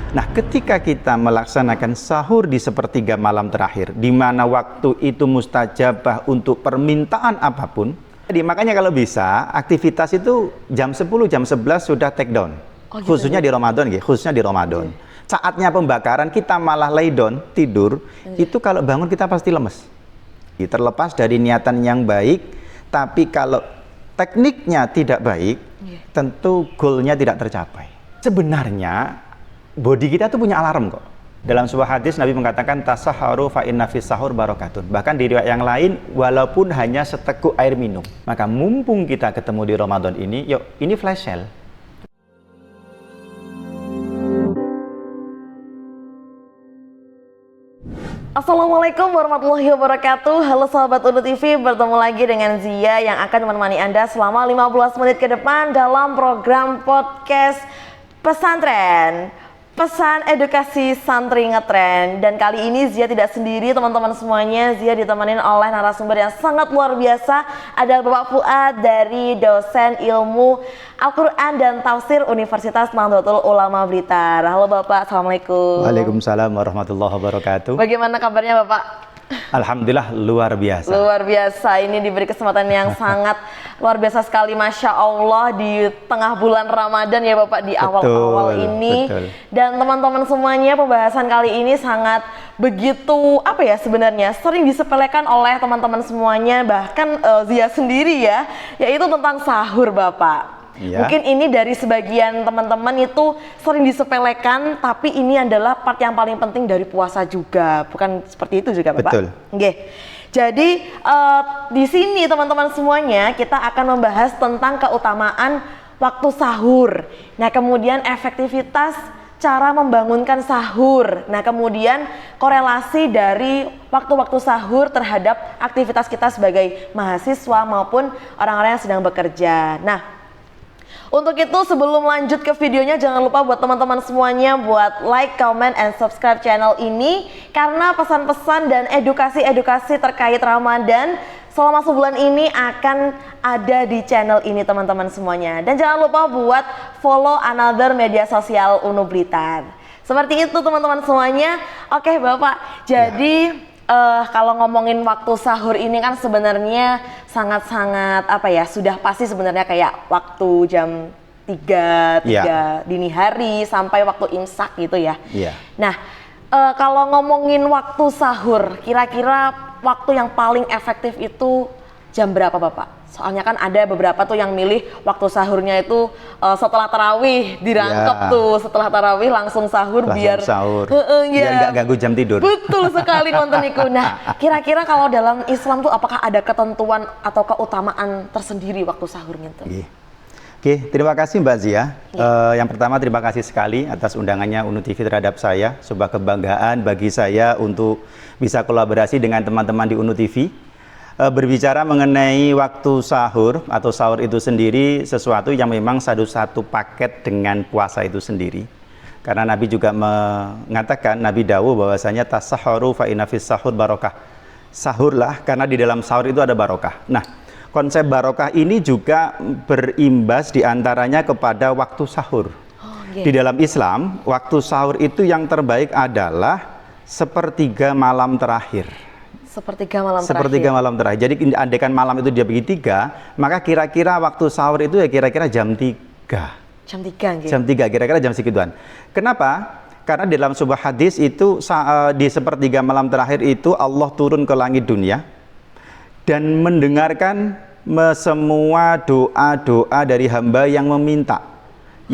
Nah, ketika kita melaksanakan sahur di sepertiga malam terakhir, di mana waktu itu mustajabah untuk permintaan apapun, jadi makanya kalau bisa, aktivitas itu jam 10, jam 11 sudah take down. Oh, gitu, khususnya di Ramadan, khususnya di Ramadan. Saatnya pembakaran, kita malah lay down, tidur, itu kalau bangun kita pasti lemes. Terlepas dari niatan yang baik, tapi kalau tekniknya tidak baik, tentu goalnya tidak tercapai. Sebenarnya, body kita tuh punya alarm kok. Dalam sebuah hadis Nabi mengatakan tasahharu fa inna fis sahur barakatun. Bahkan di riwayat yang lain walaupun hanya seteguk air minum. Maka mumpung kita ketemu di Ramadan ini, yuk ini flash sale. Assalamualaikum warahmatullahi wabarakatuh. Halo sahabat UNU TV, bertemu lagi dengan Zia yang akan menemani Anda selama 15 menit ke depan dalam program podcast Pesantren, pesan edukasi santri ngetren. Dan kali ini Zia tidak sendiri teman-teman semuanya. Zia ditemenin oleh narasumber yang sangat luar biasa. Ada Bapak Fuad dari dosen ilmu Al-Quran dan Tafsir Universitas Nahdlatul Ulama Blitar. Halo Bapak, Assalamualaikum. Waalaikumsalam warahmatullahi wabarakatuh. Bagaimana kabarnya Bapak? Alhamdulillah luar biasa. Luar biasa, ini diberi kesempatan yang sangat luar biasa sekali, Masya Allah, di tengah bulan Ramadan ya Bapak, di awal-awal ini. Betul. Dan teman-teman semuanya, pembahasan kali ini sangat begitu, apa ya sebenarnya, sering disepelekan oleh teman-teman semuanya, bahkan Zia sendiri ya, yaitu tentang sahur Bapak. Ya. Mungkin ini dari sebagian teman-teman itu sering disepelekan, tapi ini adalah part yang paling penting dari puasa juga, bukan seperti itu juga Bapak? Betul. Oke. Jadi di sini teman-teman semuanya kita akan membahas tentang keutamaan waktu sahur. Nah, kemudian efektivitas cara membangunkan sahur. Nah, kemudian korelasi dari waktu-waktu sahur terhadap aktivitas kita sebagai mahasiswa maupun orang-orang yang sedang bekerja. Nah, untuk itu sebelum lanjut ke videonya, jangan lupa buat teman-teman semuanya buat like, comment, and subscribe channel ini, karena pesan-pesan dan edukasi-edukasi terkait Ramadan selama sebulan ini akan ada di channel ini teman-teman semuanya. Dan jangan lupa buat follow another media sosial UNU Blitar. Seperti itu teman-teman semuanya. Oke Bapak, jadi kalau ngomongin waktu sahur ini kan sebenarnya sangat-sangat apa ya, sudah pasti sebenarnya kayak waktu jam 3 dini hari sampai waktu imsak gitu ya. Nah, kalau ngomongin waktu sahur, kira-kira waktu yang paling efektif itu jam berapa Bapak? Soalnya kan ada beberapa tuh yang milih waktu sahurnya itu setelah tarawih, dirangkep tuh setelah tarawih langsung sahur biar nggak ganggu jam tidur. Betul sekali nonton Iku. Nah, kira-kira kalau dalam Islam tuh apakah ada ketentuan atau keutamaan tersendiri waktu sahurnya tuh? Oke, terima kasih Mbak Zia. Yang pertama terima kasih sekali atas undangannya UNU TV terhadap saya. Sebuah kebanggaan bagi saya untuk bisa kolaborasi dengan teman-teman di UNU TV. Berbicara mengenai waktu sahur atau sahur itu sendiri sesuatu yang memang satu paket dengan puasa itu sendiri. Karena Nabi juga mengatakan, Nabi dawuh bahwasanya tasahharu fa inna fis sahur barokah. Sahurlah karena di dalam sahur itu ada barokah. Nah, konsep barokah ini juga berimbas diantaranya kepada waktu sahur. Di dalam Islam, waktu sahur itu yang terbaik adalah sepertiga malam terakhir. Sepertiga malam terakhir. Jadi andaikan malam itu dia bagi 3, maka kira-kira waktu sahur itu ya kira-kira jam 3. Jam 3 gitu. Jam 3 kira-kira jam segituan. Kenapa? Karena di dalam sebuah hadis itu di sepertiga malam terakhir itu Allah turun ke langit dunia dan mendengarkan semua doa-doa dari hamba yang meminta,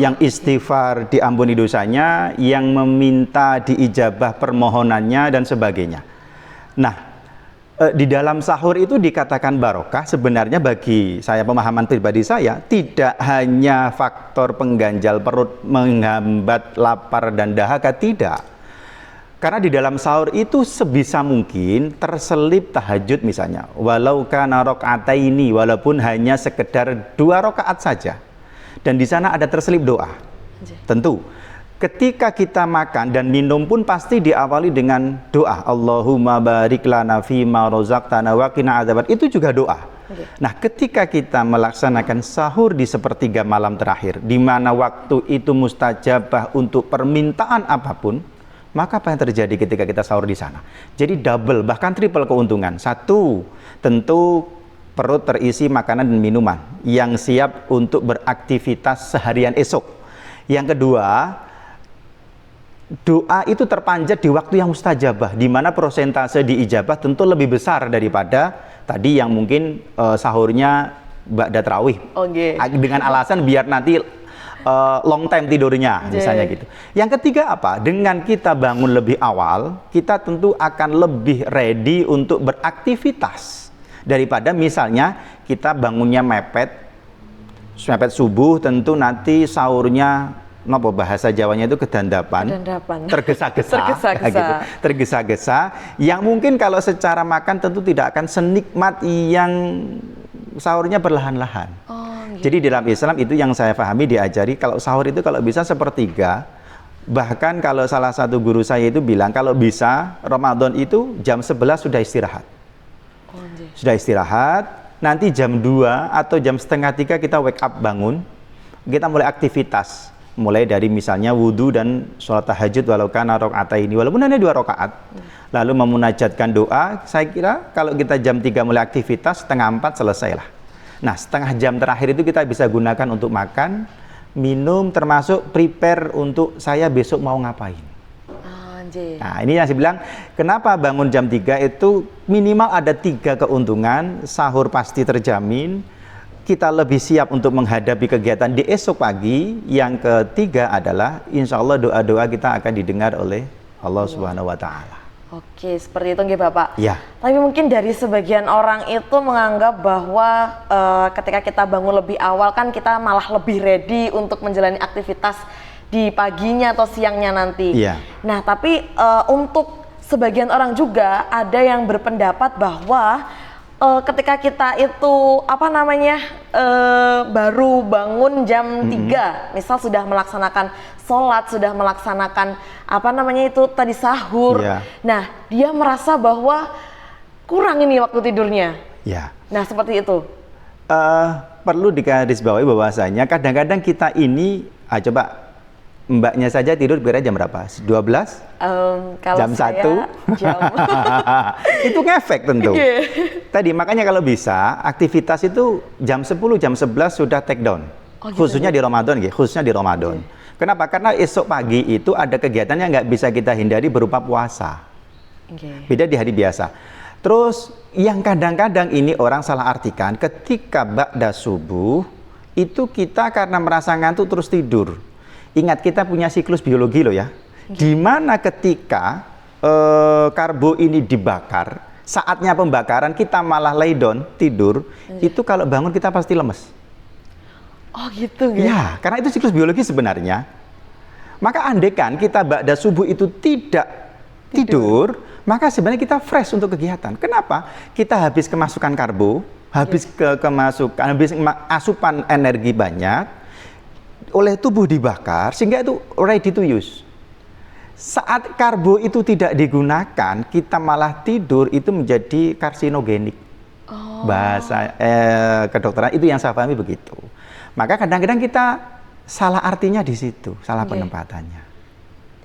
yang istighfar diampuni dosanya, yang meminta diijabah permohonannya dan sebagainya. Nah, di dalam sahur itu dikatakan barokah, sebenarnya bagi saya, pemahaman pribadi saya, tidak hanya faktor pengganjal perut, menghambat lapar dan dahaga, tidak. Karena di dalam sahur itu sebisa mungkin terselip tahajud misalnya, walau kana rakaataini, walaupun hanya sekedar 2 rakaat saja. Dan di sana ada terselip doa. Tentu ketika kita makan dan minum pun pasti diawali dengan doa. Allahumma barik lana fima rozaqtana wa qina adzaban. Itu juga doa. Okay. Nah, ketika kita melaksanakan sahur di sepertiga malam terakhir, di mana waktu itu mustajabah untuk permintaan apapun, maka apa yang terjadi ketika kita sahur di sana? Jadi double, bahkan triple keuntungan. Satu, tentu perut terisi makanan dan minuman yang siap untuk beraktivitas seharian esok. Yang kedua, doa itu terpanjat di waktu yang mustajabah, di mana persentase diijabah tentu lebih besar daripada tadi yang mungkin sahurnya ba'da tarawih. Okay. Dengan alasan biar nanti long time tidurnya, misalnya gitu. Yang ketiga apa? Dengan kita bangun lebih awal, kita tentu akan lebih ready untuk beraktivitas daripada misalnya kita bangunnya mepet subuh, tentu nanti sahurnya nopo bahasa Jawanya itu kedandapan, tergesa-gesa, gitu, tergesa-gesa, yang mungkin kalau secara makan tentu tidak akan senikmat yang sahurnya berlahan-lahan. Gitu. Jadi dalam Islam itu yang saya pahami diajari kalau sahur itu kalau bisa sepertiga, bahkan kalau salah satu guru saya itu bilang kalau bisa Ramadan itu jam 11 sudah istirahat. Sudah istirahat, nanti jam 2 atau jam setengah 3 kita wake up bangun, kita mulai aktivitas. Mulai dari misalnya wudhu dan sholat tahajud walau kana rakaataini, walaupun hanya 2 rakaat. Lalu memunajatkan doa, saya kira kalau kita jam 3 mulai aktivitas, setengah 4 selesailah. Nah, setengah jam terakhir itu kita bisa gunakan untuk makan, minum, termasuk prepare untuk saya besok mau ngapain. Nah, ini yang saya bilang, kenapa bangun jam 3 itu minimal ada 3 keuntungan, sahur pasti terjamin, kita lebih siap untuk menghadapi kegiatan di esok pagi. Yang ketiga adalah insya Allah doa-doa kita akan didengar oleh Allah Subhanahu wa Ta'ala. Oke, seperti itu nggih Bapak. Ya. Tapi mungkin dari sebagian orang itu menganggap bahwa ketika kita bangun lebih awal kan kita malah lebih ready untuk menjalani aktivitas di paginya atau siangnya nanti. Ya. Nah, tapi untuk sebagian orang juga ada yang berpendapat bahwa ketika kita itu baru bangun jam 3, misal sudah melaksanakan sholat, sudah melaksanakan tadi sahur. Yeah. Nah, dia merasa bahwa kurang ini waktu tidurnya. Yeah. Nah, seperti itu. Perlu digarisbawahi bahwasanya kadang-kadang kita ini, coba mbaknya saja tidur kira jam berapa? 12? Kalau jam 1? Jam. Itu ngefek tentu. Yeah. Tadi makanya kalau bisa aktivitas itu jam 10, jam 11 sudah take down. Khususnya di Ramadan, khususnya di Ramadan. Kenapa? Karena esok pagi itu ada kegiatan yang nggak bisa kita hindari berupa puasa. Beda di hari biasa. Terus yang kadang-kadang ini orang salah artikan ketika ba'da subuh itu kita karena merasa ngantuk terus tidur. Ingat kita punya siklus biologi loh ya, di mana ketika karbo ini dibakar, saatnya pembakaran kita malah lay down, tidur, itu kalau bangun kita pasti lemes. Oh gitu ya? Ya, karena itu siklus biologi sebenarnya. Maka andekan kita ba'da subuh itu tidak tidur, maka sebenarnya kita fresh untuk kegiatan. Kenapa? Kita habis kemasukan karbo, habis asupan energi banyak, oleh tubuh dibakar sehingga itu ready to use. Saat karbo itu tidak digunakan, kita malah tidur, itu menjadi karsinogenik. Bahasa kedokteran itu yang saya pahami begitu. Maka kadang-kadang kita salah artinya di situ, salah penempatannya.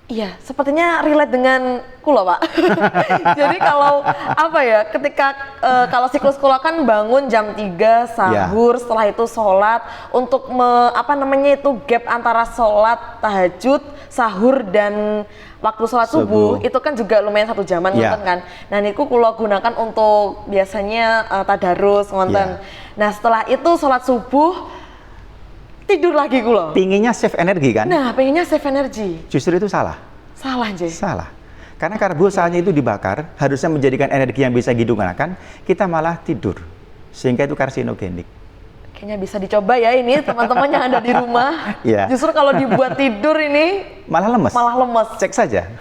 Iya, sepertinya relate dengan kula, Pak. Jadi kalau ketika kalau siklus kula kan bangun jam 3 sahur, setelah itu sholat untuk gap antara sholat tahajud, sahur dan waktu sholat subuh itu kan juga lumayan 1 jaman ngonten kan. Nah niku kula gunakan untuk biasanya tadarus ngonten. Nah setelah itu sholat subuh tidur lagi kula. Pinginnya save energi kan? Nah, pinginnya save energi. Justru itu salah. Salah, Jay. Salah. Karena karbo saatnya itu dibakar, harusnya menjadikan energi yang bisa digunakan, kita malah tidur. Sehingga itu karsinogenik. Kayaknya bisa dicoba ya ini teman-teman yang ada di rumah. Justru kalau dibuat tidur ini malah lemes. Malah lemes. Cek saja.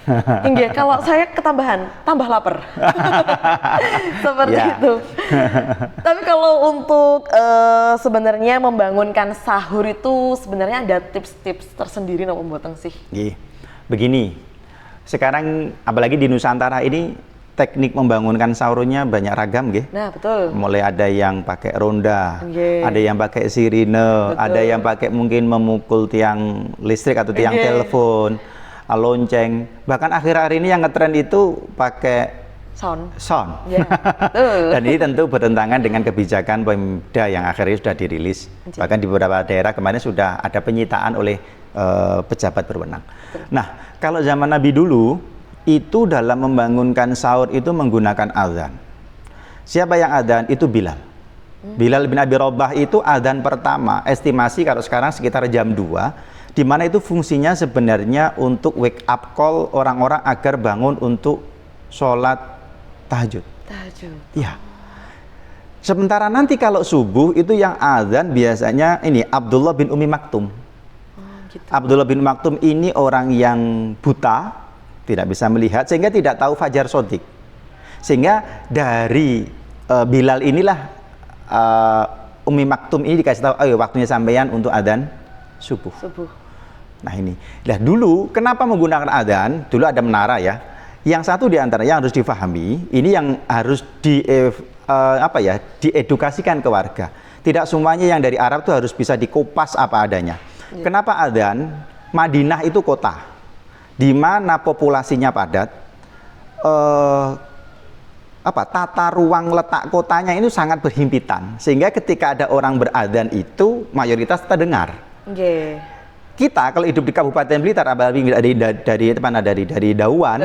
Enggak, kalau saya ketambahan, tambah lapar. Seperti itu. Tapi kalau untuk sebenarnya membangunkan sahur itu sebenarnya ada tips-tips tersendiri nopo mboten sih? Begini, sekarang apalagi di Nusantara ini teknik membangunkan sahurnya banyak ragam nggih. Nah, betul. Mulai ada yang pakai ronda, Nggih. ada yang pakai sirine, Betul. ada yang pakai mungkin memukul tiang listrik atau tiang Nggih. telepon, lonceng. Bahkan akhir-akhir ini yang ngetren itu pakai sound. Ya, betul. Dan ini tentu bertentangan dengan kebijakan Pemda yang akhirnya sudah dirilis. Bahkan di beberapa daerah kemarin sudah ada penyitaan oleh pejabat berwenang. Nah, kalau zaman Nabi dulu itu dalam membangunkan sahur itu menggunakan azan. Siapa yang azan? Itu Bilal. Bilal bin Abi Rabah itu azan pertama, estimasi kalau sekarang sekitar jam 2, di mana itu fungsinya sebenarnya untuk wake up call orang-orang agar bangun untuk sholat tahajud. Iya. Sementara nanti kalau subuh itu yang azan biasanya ini Abdullah bin Umi Maktum. Gitu. Abdullah bin Maktum ini orang yang buta, tidak bisa melihat sehingga tidak tahu fajar shodiq. Sehingga dari Bilal inilah Umi Maktum ini dikasih tahu, ayo waktunya sampeyan untuk adzan subuh. Nah ini. Nah dulu kenapa menggunakan adzan? Dulu ada menara ya. Yang satu di antaranya yang harus difahami, ini yang harus diedukasikan ke warga. Tidak semuanya yang dari Arab itu harus bisa dikupas apa adanya. Ya. Kenapa adzan? Madinah itu kota, di mana populasinya padat. Tata ruang letak kotanya itu sangat berhimpitan, sehingga ketika ada orang beradzan itu mayoritas terdengar. Okay. Kita kalau hidup di Kabupaten Blitar, apalagi dari Dauan,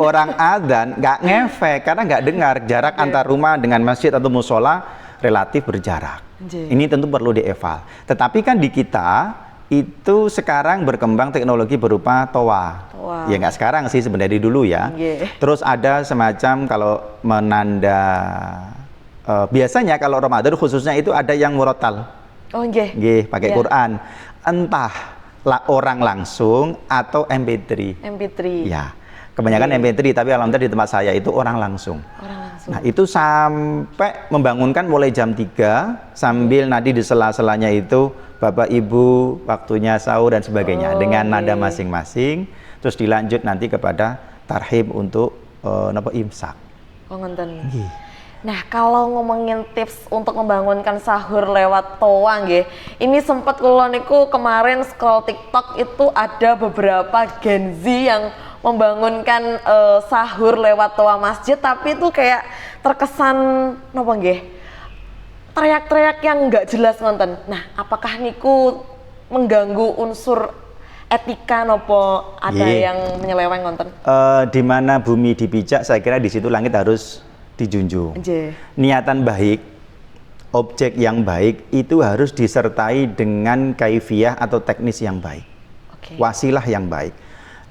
orang adzan nggak ngefek karena nggak dengar. Jarak antar rumah dengan masjid atau musola relatif berjarak. Ini tentu perlu dieval. Tetapi kan di kita itu sekarang berkembang teknologi berupa toa. Ya nggak sekarang sih, sebenarnya dulu ya. Terus ada semacam kalau menanda biasanya kalau Ramadan khususnya itu ada yang murotal. Pakai Quran. Entah orang langsung atau MP3. Ya, kebanyakan MP3, tapi alhamdulillah di tempat saya itu orang langsung. Nah, itu sampai membangunkan mulai jam 3 sambil nanti di sela-selanya itu Bapak Ibu waktunya sahur dan sebagainya dengan nada masing-masing, terus dilanjut nanti kepada tarhib untuk imsak. Nah, kalau ngomongin tips untuk membangunkan sahur lewat toa nggih, ini sempat kula niku kemarin scroll TikTok itu ada beberapa Gen Z yang membangunkan sahur lewat toa masjid, tapi itu kayak terkesan napa nggih? Teriak-teriak yang nggak jelas ngonten. Nah, apakah niku mengganggu unsur etika nopo ada yang menyeleweng ngonten? Di mana bumi dipijak, saya kira di situ langit harus dijunjung. Niatan baik, objek yang baik itu harus disertai dengan kaifiyah atau teknis yang baik. Wasilah yang baik.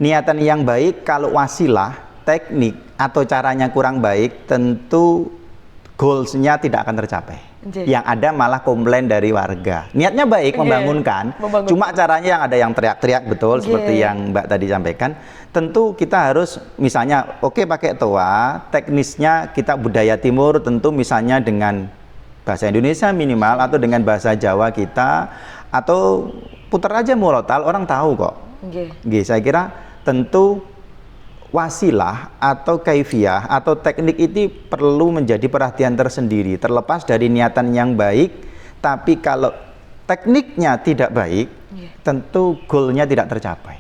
Niatan yang baik kalau wasilah, teknik atau caranya kurang baik, tentu goals-nya tidak akan tercapai. Yang ada malah komplain dari warga. Niatnya baik, membangunkan, cuma caranya yang ada yang teriak-teriak betul seperti yang Mbak tadi sampaikan. Tentu kita harus misalnya pakai toa, teknisnya kita budaya timur tentu misalnya dengan bahasa Indonesia minimal atau dengan bahasa Jawa kita, atau putar aja murotal, orang tahu kok. Saya kira tentu wasilah atau kaifiyah atau teknik ini perlu menjadi perhatian tersendiri, terlepas dari niatan yang baik. Tapi kalau tekniknya tidak baik, tentu goalnya tidak tercapai.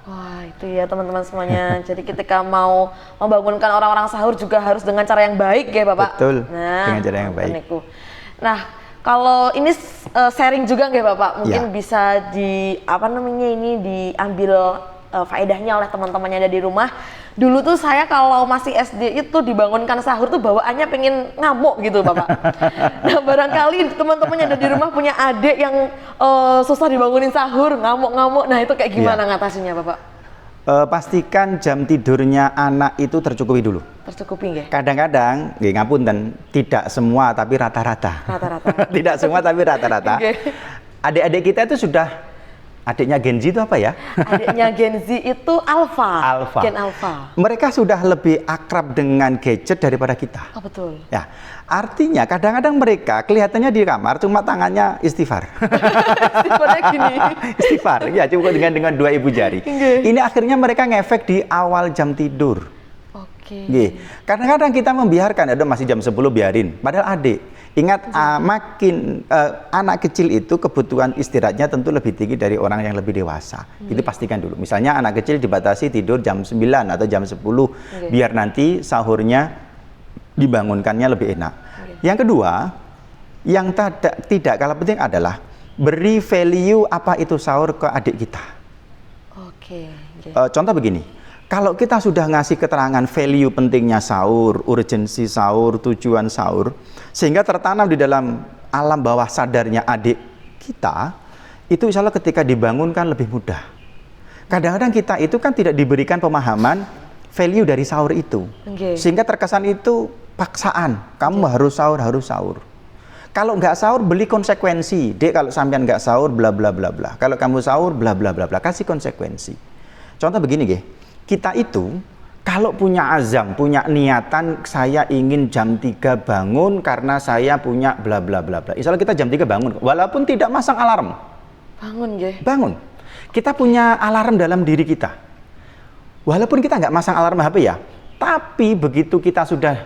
Wah, itu ya teman-teman semuanya. Jadi ketika mau membangunkan orang-orang sahur juga harus dengan cara yang baik ya Bapak. Betul, dengan cara yang baik. Nah, kalau ini sharing juga nggak Bapak, mungkin bisa diambil faedahnya oleh teman-teman yang ada di rumah. Dulu tuh saya kalau masih SD itu dibangunkan sahur tuh bawaannya pengen ngamuk gitu Bapak. Nah, barangkali teman-teman yang ada di rumah punya adik yang susah dibangunin sahur, ngamuk-ngamuk. Nah, itu kayak gimana ngatasinnya Bapak? Pastikan jam tidurnya anak itu tercukupi dulu. Tercukupi nggih? Kadang-kadang, ngapunten, tidak semua tapi rata-rata. Tidak semua tapi rata-rata. Adik-adik kita itu sudah, adiknya Gen Z itu apa ya? Adiknya Gen Z itu Alpha. Gen Alpha. Mereka sudah lebih akrab dengan gadget daripada kita. Oh, betul. Ya, artinya kadang-kadang mereka kelihatannya di kamar cuma tangannya istighfar. Istighfarnya gini. Istighfar, ya cukup dengan 2 ibu jari. Ini akhirnya mereka ngefek di awal jam tidur. Oke. Nggih. Kadang-kadang kita membiarkan, ada masih jam 10 biarin. Padahal adik, ingat makin anak kecil itu kebutuhan istirahatnya tentu lebih tinggi dari orang yang lebih dewasa. Itu pastikan dulu. Misalnya anak kecil dibatasi tidur jam 9 atau jam 10 biar nanti sahurnya dibangunkannya lebih enak. Yang kedua, yang tidak kalah penting adalah beri value apa itu sahur ke adik kita. Oke. Contoh begini. Kalau kita sudah ngasih keterangan value pentingnya sahur, urgensi sahur, tujuan sahur, sehingga tertanam di dalam alam bawah sadarnya adik kita, itu insya Allah ketika dibangunkan lebih mudah. Kadang-kadang kita itu kan tidak diberikan pemahaman value dari sahur itu, sehingga terkesan itu paksaan. Kamu harus sahur, harus sahur. Kalau nggak sahur, beli konsekuensi. Dek, kalau sampean nggak sahur, bla bla bla bla. Kalau kamu sahur, bla bla bla bla. Kasih konsekuensi. Contoh begini, Ge. Kita itu kalau punya azam, punya niatan saya ingin jam 3 bangun karena saya punya bla bla bla bla. Insya Allah kita jam 3 bangun, walaupun tidak masang alarm. Bangun, Ge. Bangun. Kita punya alarm dalam diri kita. Walaupun kita nggak masang alarm HP ya, tapi begitu kita sudah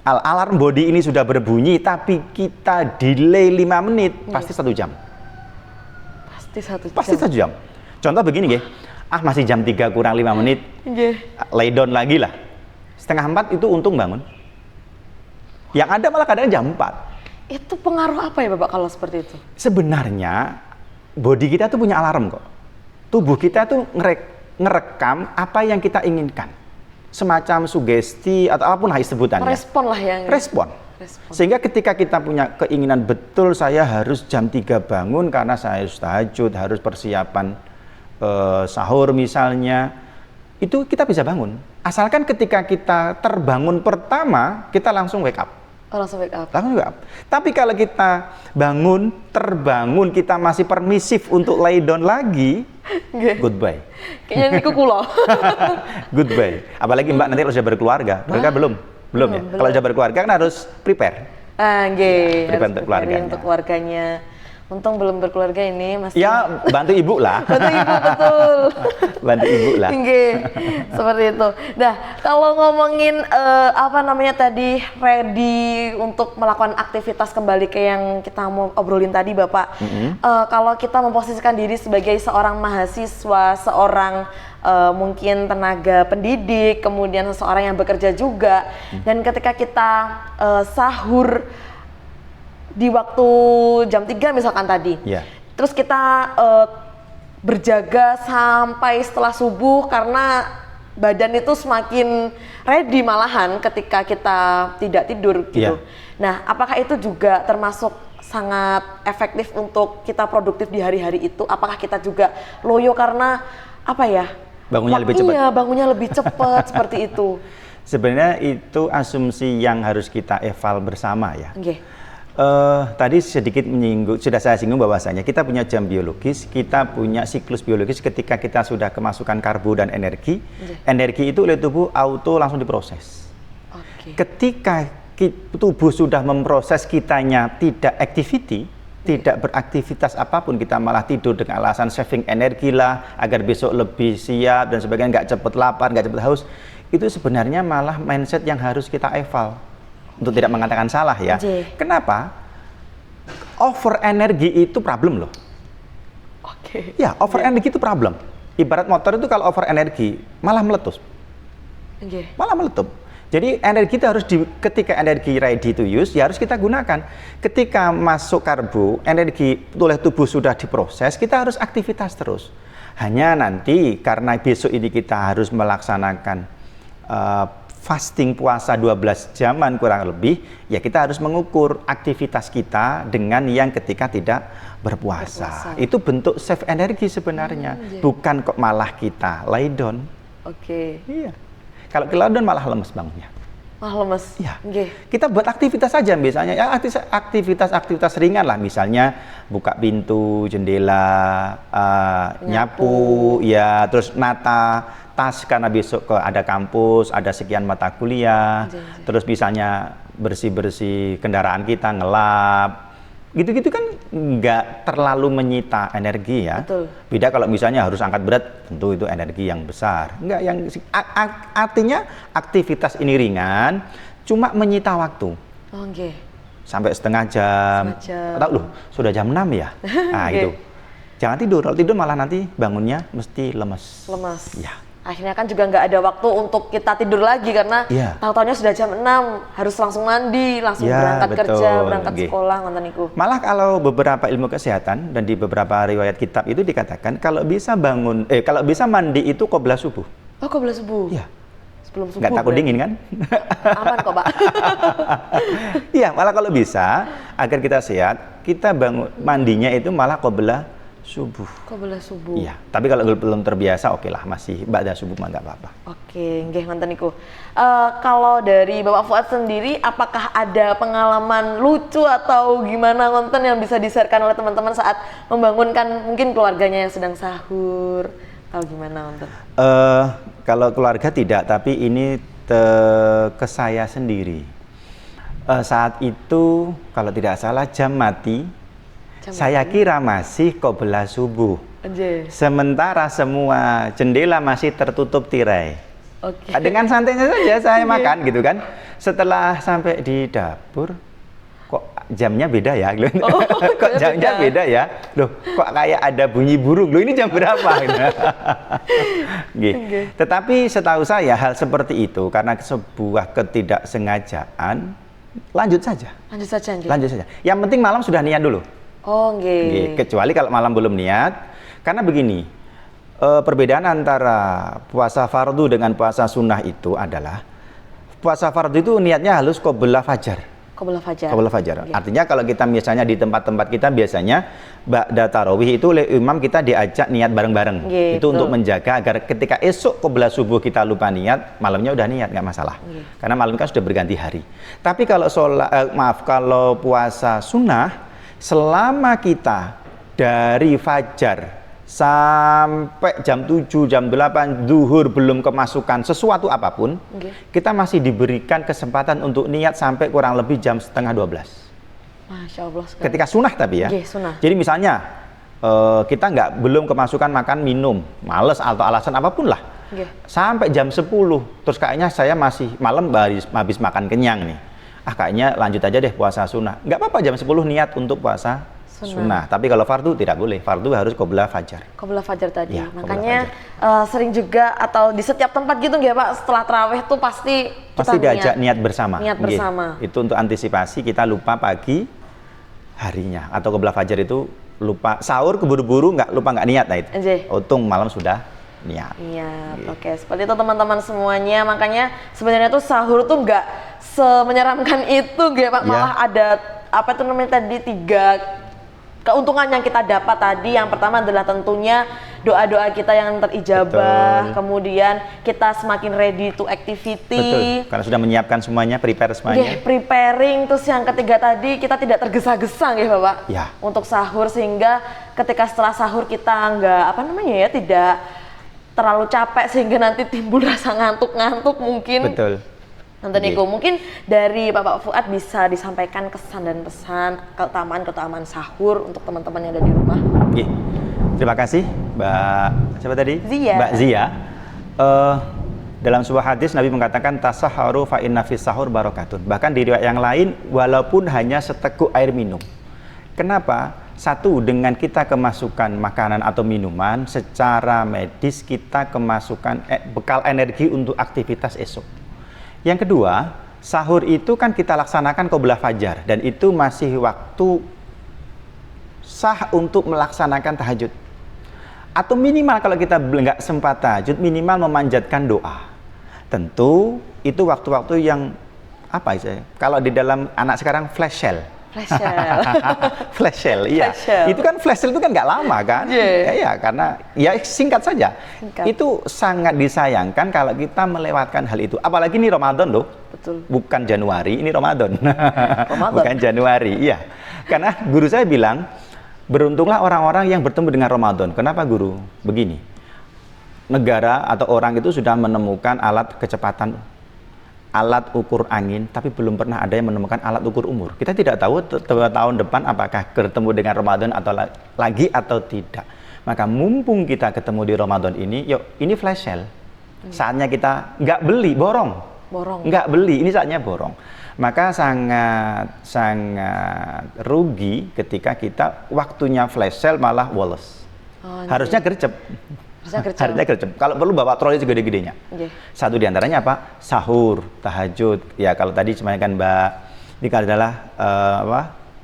alarm body ini sudah berbunyi, tapi kita delay 5 menit, pasti 1 jam. Pasti 1 jam. Pasti 1 jam. Contoh begini, Ge. Masih jam 3 kurang 5 menit, lay down lagi lah. 3:30 itu untung bangun. Yang ada malah kadang jam 4. Itu pengaruh apa ya Bapak kalau seperti itu? Sebenarnya body kita tuh punya alarm kok. Tubuh kita tuh ngerekam apa yang kita inginkan. Semacam sugesti atau apapun lah sebutannya. Respon lah yang. Respon. Sehingga ketika kita punya keinginan betul saya harus jam 3 bangun karena saya harus tahajud, harus persiapan sahur misalnya, itu kita bisa bangun. Asalkan ketika kita terbangun pertama, kita langsung wake up. Langsung wake up. Langsung wake up. Tapi kalau kita terbangun, kita masih permisif untuk lay down lagi, goodbye. Kayaknya ini kuku loh. Goodbye. Apalagi Mbak nanti kalau sudah berkeluarga. Mereka belum ya. Kalau sudah berkeluarga kan harus prepare. Prepare untuk keluarganya. Untuk keluarganya. Untung belum berkeluarga ini masih. Ya, bantu ibu lah. Bantu ibu, betul. Bantu ibu lah. Seperti itu. Nah, kalau ngomongin tadi ready untuk melakukan aktivitas kembali ke yang kita mau obrolin tadi, Bapak. Kalau kita memposisikan diri sebagai seorang mahasiswa, seorang mungkin tenaga pendidik, kemudian seseorang yang bekerja juga, dan ketika kita sahur di waktu jam 3 misalkan tadi, terus kita berjaga sampai setelah subuh karena badan itu semakin ready malahan ketika kita tidak tidur gitu. Nah, apakah itu juga termasuk sangat efektif untuk kita produktif di hari-hari itu? Apakah kita juga loyo karena bangunnya lebih cepat? Iya, bangunnya lebih cepat seperti itu. Sebenarnya itu asumsi yang harus kita eval bersama ya. Tadi sedikit sudah saya singgung bahwasanya kita punya jam biologis, kita punya siklus biologis. Ketika kita sudah kemasukan karbo dan energi, energi itu oleh tubuh auto langsung diproses. Ketika tubuh sudah memproses kitanya tidak tidak beraktivitas apapun, kita malah tidur dengan alasan saving energi lah, agar besok lebih siap dan sebagainya, nggak cepet lapar, nggak cepet haus, itu sebenarnya malah mindset yang harus kita eval. Untuk tidak mengatakan salah ya. Kenapa? Over energi itu problem loh. Ya, over energi itu problem. Ibarat motor itu kalau over energi malah meletus. Malah meletup. Jadi energi itu harus ketika energi ready to use ya harus kita gunakan. Ketika masuk karbo, energi oleh tubuh sudah diproses, kita harus aktivitas terus. Hanya nanti karena besok ini kita harus melaksanakan fasting puasa 12 jaman kurang lebih, ya kita harus mengukur aktivitas kita dengan yang ketika tidak berpuasa. Itu bentuk save energi sebenarnya, bukan kok malah kita lay down. Iya. Kalau kita lay down malah lemes bangunnya. Malah lemes. Ya. Kita buat aktivitas saja misalnya, ya aktivitas ringan lah, misalnya buka pintu, jendela, nyapu, ya terus nata tas karena besok ada kampus, ada sekian mata kuliah, terus misalnya bersih-bersih kendaraan kita, ngelap, Gitu-gitu kan nggak terlalu menyita energi ya. Betul. Beda kalau misalnya harus angkat berat, tentu itu energi yang besar. Nggak, yang artinya aktivitas ini ringan, cuma menyita waktu. Oh, nggih. Sampai setengah jam. Tahu loh, sudah jam 6 ya. Nah, itu. Jangan tidur. Kalau tidur malah nanti bangunnya mesti lemes. Lemes. Ya. Akhirnya kan juga nggak ada waktu untuk kita tidur lagi karena tahu-taunya sudah jam 6, harus langsung mandi, langsung berangkat kerja, berangkat sekolah, ngoten niku. Malah kalau beberapa ilmu kesehatan dan di beberapa riwayat kitab itu dikatakan kalau bisa kalau bisa mandi itu qabla subuh. Oh, qabla subuh. Iya. Sebelum subuh. Nggak takut dingin kan? Aman kok, Pak. Iya, malah kalau bisa agar kita sehat, kita bangun mandinya itu malah qabla subuh. Qabla subuh. Iya, tapi kalau belum terbiasa oke lah, masih ba'da subuh mah nggak apa-apa. Oke, nggih ngoten niku. Kalau dari Bapak Fuad sendiri, apakah ada pengalaman lucu atau gimana ngonten yang bisa di-sharekan oleh teman-teman saat membangunkan mungkin keluarganya yang sedang sahur atau gimana ngonten? Kalau keluarga tidak, tapi ini ke saya sendiri. Saat itu kalau tidak salah jam mati. Saya kira masih qabla subuh. Sementara semua jendela masih tertutup tirai. Dengan santainya saja saya makan gitu kan. Setelah sampai di dapur, kok jamnya beda ya? Kok jamnya beda ya? Loh, kok kayak ada bunyi burung? Loh, ini jam berapa? Tetapi setahu saya hal seperti itu karena sebuah ketidaksengajaan, lanjut saja. Lanjut saja. Yang penting malam sudah niat dulu. Oh, nggih. Kecuali kalau malam belum niat, karena begini, perbedaan antara puasa fardu dengan puasa sunnah itu adalah puasa fardu itu niatnya halus qabla fajar. Qabla fajar. Okay. Artinya kalau kita misalnya di tempat-tempat kita biasanya ba'da tarawih itu oleh imam kita diajak niat bareng-bareng. Itu untuk menjaga agar ketika esok qabla subuh kita lupa niat, malamnya udah niat nggak masalah. Karena malam kan sudah berganti hari. Tapi kalau kalau puasa sunnah, selama kita dari fajar sampai jam 7, jam 8 zuhur belum kemasukan sesuatu apapun, kita masih diberikan kesempatan untuk niat sampai kurang lebih jam setengah 12. Masya Allah sekali. Ketika sunnah tapi ya. Sunnah. Jadi misalnya kita belum kemasukan makan minum, males atau alasan apapun lah. Sampai jam 10, terus kayaknya saya masih malam habis makan kenyang nih. Kayaknya lanjut aja deh puasa sunnah. Nggak apa-apa jam 10 niat untuk puasa sunnah. Tapi kalau fardu tidak boleh. Fardu harus qabla fajar. Qabla fajar tadi. Ya, makanya sering juga atau di setiap tempat gitu nggak Pak, setelah tarawih tuh pasti diajak niat bersama. Niat bersama. Itu untuk antisipasi kita lupa pagi harinya. Atau qabla fajar itu lupa sahur keburu-buru lupa nggak niat. Nah itu. Untung malam sudah niat. Oke, seperti itu teman-teman semuanya. Makanya sebenarnya tuh sahur tuh nggak semenyeramkan itu nggak Pak, malah ada apa itu namanya tadi 3 keuntungan yang kita dapat tadi. Yang pertama adalah tentunya doa-doa kita yang terijabah. Kemudian kita semakin ready to activity. Karena sudah menyiapkan semuanya, prepare semuanya. Preparing. Terus yang ketiga tadi kita tidak tergesa-gesa ya Bapak. Untuk sahur, sehingga ketika setelah sahur kita tidak terlalu capek sehingga nanti timbul rasa ngantuk-ngantuk mungkin. Mungkin dari Bapak Fuad bisa disampaikan kesan dan pesan keutamaan sahur untuk teman-teman yang ada di rumah. Terima kasih Mbak siapa tadi? Zia. Mbak Zia. Dalam sebuah hadis Nabi mengatakan tasaharu fa inna fis sahur barakatun. Bahkan di riwayat yang lain walaupun hanya seteguk air minum. Kenapa? Satu, dengan kita kemasukan makanan atau minuman, secara medis kita kemasukan bekal energi untuk aktivitas esok. Yang kedua, sahur itu kan kita laksanakan qabla fajar dan itu masih waktu sah untuk melaksanakan tahajud. Atau minimal kalau kita nggak sempat tahajud, minimal memanjatkan doa. Tentu itu waktu-waktu yang kalau di dalam anak sekarang flash sale. Flash sale, iya. Itu kan flash sale itu kan nggak lama kan? Karena singkat saja. Itu sangat disayangkan kalau kita melewatkan hal itu. Apalagi ini Ramadan loh. Bukan Januari, ini Ramadan. Bukan Januari, iya. Karena guru saya bilang, beruntunglah orang-orang yang bertemu dengan Ramadan. Kenapa guru? Begini. Negara atau orang itu sudah menemukan alat kecepatan alat ukur angin, tapi belum pernah ada yang menemukan alat ukur umur. Kita tidak tahu tahun depan apakah bertemu dengan Ramadan atau lagi atau tidak. Maka mumpung kita ketemu di Ramadan ini, yuk ini flash sale. Saatnya kita nggak beli, borong. Nggak beli, ini saatnya borong. Maka sangat rugi ketika kita waktunya flash sale malah woles. Harusnya gercep. Harusnya gercep. Kalau perlu bawa troli segede-gedenya. Satu diantaranya apa? Sahur, tahajud. Ya kalau tadi semuanya kan Mbak, ini adalah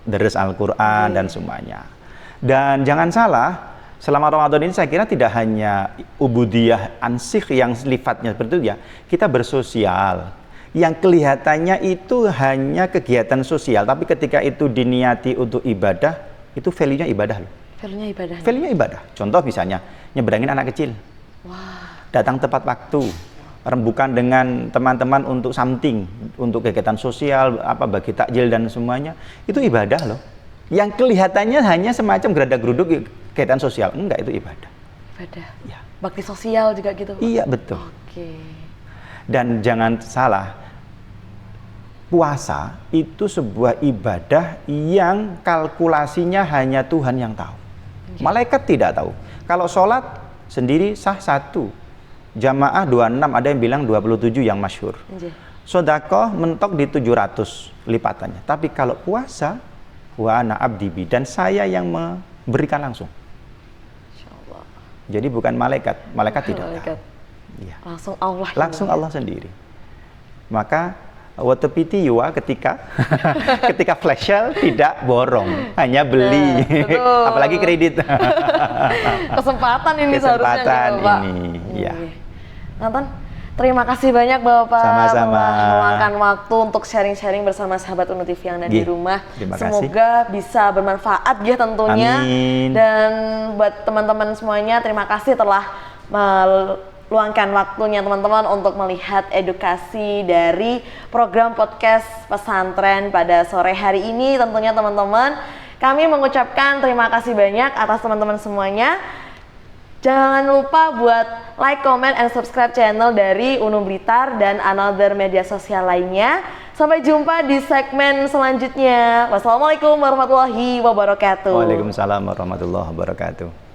deres Al-Quran dan semuanya. Dan jangan salah, selama Ramadan ini saya kira tidak hanya ubudiyah ansih yang sifatnya seperti itu ya. Kita bersosial. Yang kelihatannya itu hanya kegiatan sosial, tapi ketika itu diniati untuk ibadah, itu value-nya ibadah loh. Value-nya ibadah. Contoh misalnya, nyeberangin anak kecil. Datang tepat waktu. Rembukan dengan teman-teman untuk something, untuk kegiatan sosial, bagi takjil dan semuanya. Itu ibadah loh. Yang kelihatannya hanya semacam geradak-geruduk kegiatan sosial. Enggak, itu ibadah. Ya. Bakti sosial juga gitu, Pak? Iya, betul. Dan jangan salah, puasa itu sebuah ibadah yang kalkulasinya hanya Tuhan yang tahu. Malaikat tidak tahu. Kalau sholat sendiri sah 1, jamaah 26, ada yang bilang 27 yang masyhur. Sedekah mentok di 700 lipatannya. Tapi kalau puasa, wa ana abdi bi, dan saya yang memberikan langsung. Insyaallah. Jadi bukan malaikat tidak tahu. Ya. Langsung Allah sendiri. Maka waktu piti yuwa ketika flash sale tidak borong, hanya beli. Apalagi kredit. Kesempatan ini seharusnya Pak. Ya. Nonton, terima kasih banyak Bapak. Sama-sama. Meluangkan waktu untuk sharing-sharing bersama sahabat UNU TV yang ada di rumah. Semoga bisa bermanfaat ya tentunya. Amin. Dan buat teman-teman semuanya, terima kasih telah luangkan waktunya teman-teman untuk melihat edukasi dari program podcast pesantren pada sore hari ini. Tentunya teman-teman, kami mengucapkan terima kasih banyak atas teman-teman semuanya. Jangan lupa buat like, comment, and subscribe channel dari UNU Blitar dan another media sosial lainnya. Sampai jumpa di segmen selanjutnya. Wassalamualaikum warahmatullahi wabarakatuh. Waalaikumsalam warahmatullahi wabarakatuh.